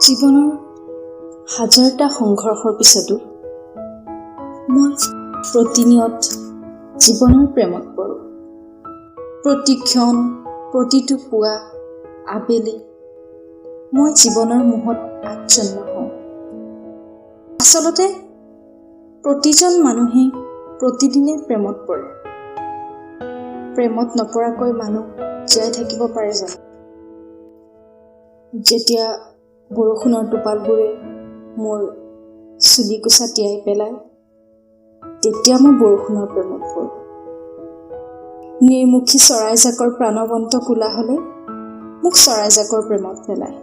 জীৱনৰ হাজাৰটা সংঘৰ্ষৰ পিছতো মই প্ৰতিনিয়ত জীৱনৰ প্ৰেমত পৰোঁ। প্ৰতি ক্ষণ, প্ৰতিটো পুৱা আবেলি মই জীৱনৰ মোহত আচ্ছন্ন হওঁ। আচলতে প্ৰতিজন মানুহেই প্ৰতিদিনে প্ৰেমত পৰে। প্ৰেমত নপৰাকৈ মানুহ জীয়াই থাকিব পাৰে জানো? যেতিয়া বৰষুণৰ টোপালবোৰে মোৰ চুলিকোছা তিয়াই পেলায়, তেতিয়া মই বৰষুণৰ প্ৰেমত পৰোঁ। নিৰ্মুখী চৰাইজাকৰ প্ৰাণৱন্ত কোলাহলে মোক চৰাইজাকৰ প্ৰেমত পেলায়।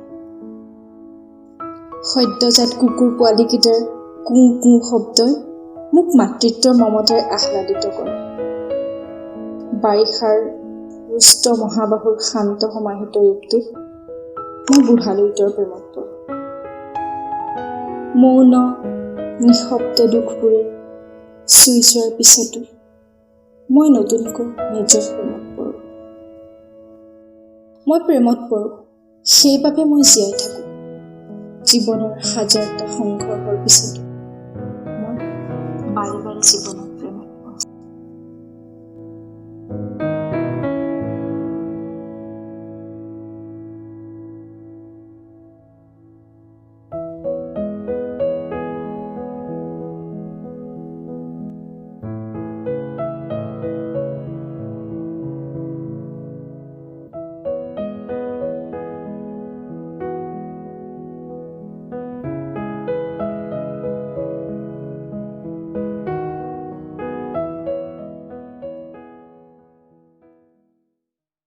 সদ্যজাত কুকুৰ পোৱালীকেইটাৰ কুঁ কুঁ শব্দই মোক মাতৃত্বৰ মমতাই আহ্লাদিত কৰে। বাৰিষাৰ ৰুষ্ট মহাবাহুৰ শান্ত সমাহিত ৰূপটোত মই বুঢ়ালুইতৰ প্ৰেমত পৰোঁ। মৌন নিঃশব্দ দুখবোৰে চুই যোৱাৰ পিছতো মই নতুনকৈ নিজৰ প্ৰেমত পৰোঁ। মই প্ৰেমত পৰোঁ, সেইবাবে মই জীয়াই থাকোঁ। জীৱনৰ হাজাৰটা সংঘৰ্ষৰ পিছতো মই বাৰে বাৰে জীৱনত